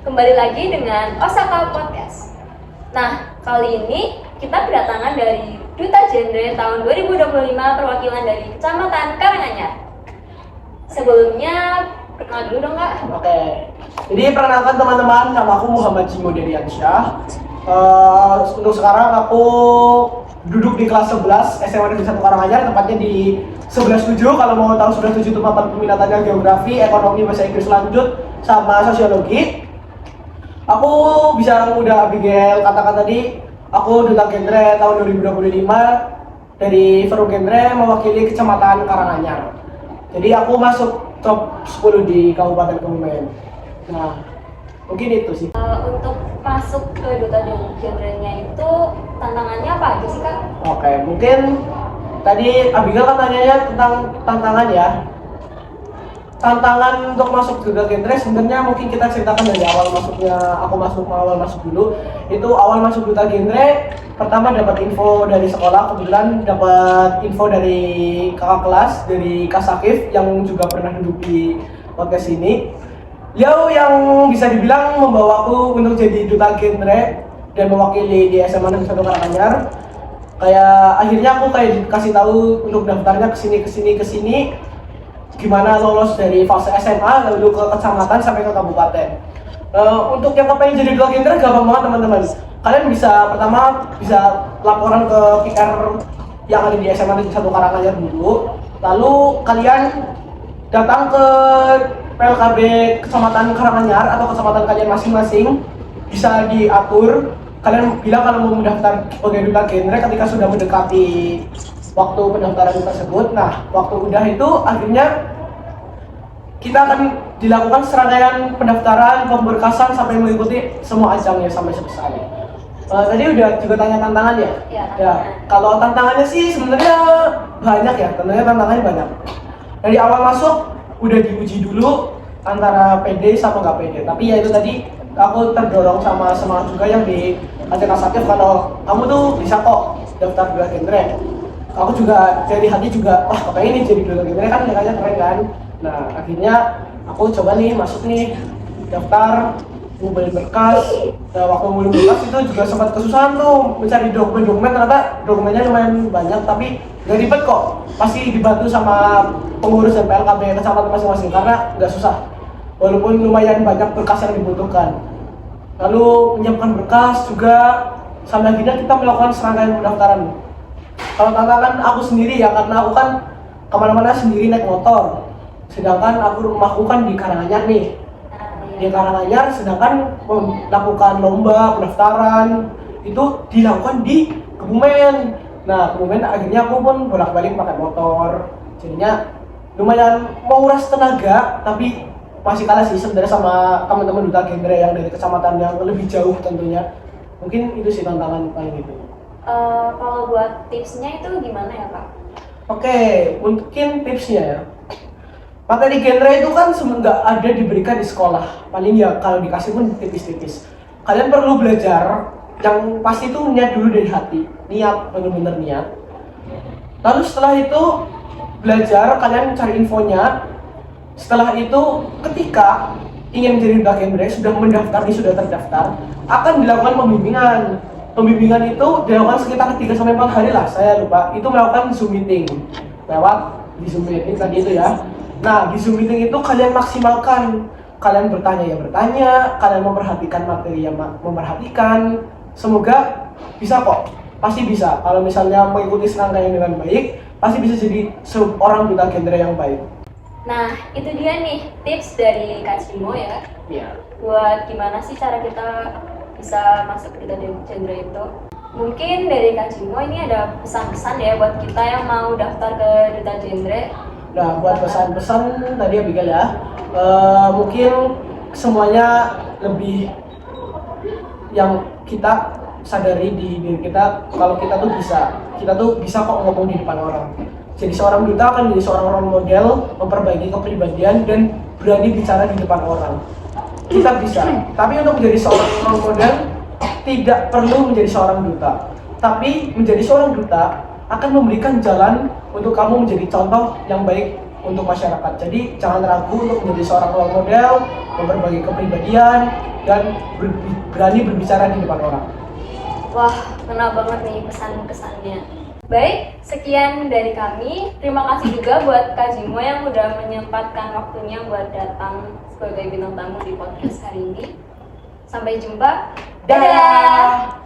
Kembali lagi dengan Osaka Podcast. Nah, kali ini kita kedatangan dari Duta Genre tahun 2025 perwakilan dari Kecamatan Karanganyar. Sebelumnya, kenal dulu dong Kak. Oke, jadi perkenalkan teman-teman, nama aku Muhammad Jimo Deriansyah. Untuk sekarang aku duduk di kelas 11 SMA Negeri 1 Karanganyar, tepatnya di 11.7. Kalau mau tahu 11.7 itu papan peminatannya geografi, ekonomi, bahasa Inggris lanjut, sama sosiologi. Aku bisa udah Abigail katakan tadi, aku Duta Genre tahun 2025 dari Forum Genre mewakili Kecamatan Karanganyar. Jadi aku masuk top 10 di Kabupaten Kebumen. Nah, mungkin itu sih. Untuk masuk ke Duta Genre-nya itu tantangannya apa aja sih Kak? Oke, mungkin tadi Abigail kan tanyanya tentang tantangan ya. Tantangan untuk masuk Duta Genre sebenarnya mungkin kita ceritakan dari awal masuknya. Aku awal masuk dulu. Itu awal masuk Duta Genre, pertama dapat info dari sekolah, kebetulan dapat info dari kakak kelas, dari Kak Sakif yang juga pernah duduk di podcast ini. Yang bisa dibilang membawaku untuk jadi Duta Genre dan mewakili di SMA Negeri 1 Karanganyar. Kayak akhirnya aku kayak dikasih tahu untuk daftarnya kesini gimana lolos dari fase SMA lalu ke kecamatan sampai ke kabupaten. Untuk yang kepengen jadi Duta Genre gampang banget teman-teman. Kalian pertama bisa laporan ke PR yang ada di SMA Negeri 1 Karanganyar dulu. Lalu kalian datang ke PLKB Kecamatan Karanganyar atau kecamatan kalian masing-masing, bisa diatur. Kalian bilang kalau mau mendaftar sebagai Duta Genre ketika sudah mendekati waktu pendaftaran tersebut. Nah, waktu udah itu akhirnya kita akan dilakukan serangkaian pendaftaran, pemberkasan sampai mengikuti semua ajangnya sampai selesai. Tadi udah juga tanya tantangan ya? Ya. Kalau tantangannya sih sebenarnya banyak ya, tentunya tantangannya banyak. Dari awal masuk udah diuji dulu antara pede sama nggak pede. Tapi ya itu tadi aku terdorong sama semangat juga yang diajak Kak Sakif kalau kamu tuh bisa kok daftar Duta Genre. Aku juga dari hati juga, wah kayak ini jadi Duta Genre kan kayaknya keren kan. Nah akhirnya aku coba nih masuk nih daftar, ngumpulin berkas. Nah, waktu ngumpulin berkas itu juga sempat kesusahan tuh mencari dokumen-dokumen, ternyata dokumennya lumayan banyak tapi gak ribet kok. Pasti dibantu sama pengurus dan PLKB kecamatan masing-masing karena nggak susah. Walaupun lumayan banyak berkas yang dibutuhkan. Lalu menyiapkan berkas juga, sampai akhirnya kita melakukan serangkaian pendaftaran. Kalau tantangan aku sendiri ya, karena aku kan kemana-mana sendiri naik motor. Sedangkan rumahku kan di Karanganyar nih. Di Karanganyar, sedangkan melakukan lomba pendaftaran itu dilakukan di Kebumen. Nah, Kebumen akhirnya aku pun bolak-balik pakai motor. Jadinya lumayan menguras tenaga, tapi masih kalah sih sebenarnya sama teman-teman Duta Genre yang dari kecamatan yang lebih jauh tentunya. Mungkin itu sih tantangan paling itu. Kalau buat tipsnya itu gimana ya Kak? Oke, mungkin tipsnya ya. Materi genre itu kan nggak ada diberikan di sekolah. Paling ya kalau dikasih pun tipis-tipis. Kalian perlu belajar yang pasti itu niat dulu dari hati. Niat, bener-bener niat. Lalu setelah itu belajar, kalian cari infonya. Setelah itu ketika ingin menjadi Duta Genre, sudah mendaftar nih, sudah terdaftar, akan dilakukan pembimbingan. Pembimbingan itu dilakukan sekitar 3-4 hari lah, saya lupa. Itu melakukan Zoom meeting. Lewat di Zoom meeting tadi itu ya. Nah, di Zoom meeting itu kalian maksimalkan. Kalian bertanya ya bertanya, kalian memperhatikan materi yang memperhatikan. Semoga bisa kok, pasti bisa. Kalau misalnya mengikuti serangkaian dengan baik, pasti bisa jadi seorang Duta Genre yang baik. Nah, itu dia nih tips dari Kak Cimo ya. Iya. Buat gimana sih cara kita bisa masuk ke Duta Genre itu. Mungkin dari Kak Cimo ini ada pesan-pesan ya buat kita yang mau daftar ke Duta Genre. Nah, buat pesan-pesan tadi Abigail ya, mungkin semuanya lebih yang kita sadari di diri kita, kalau kita tuh bisa kok ngomong di depan orang. Jadi seorang duta akan menjadi seorang role model, memperbaiki kepribadian dan berani bicara di depan orang. Kita bisa, tapi untuk menjadi seorang role model tidak perlu menjadi seorang duta. Tapi menjadi seorang duta akan memberikan jalan untuk kamu menjadi contoh yang baik untuk masyarakat. Jadi jangan ragu untuk menjadi seorang role model, memperbaiki kepribadian, dan berani berbicara di depan orang. Wah, kena banget nih pesan-pesannya. Baik, sekian dari kami. Terima kasih juga buat Kak Jimo yang udah menyempatkan waktunya buat datang sebagai bintang tamu di podcast hari ini. Sampai jumpa. Dadah!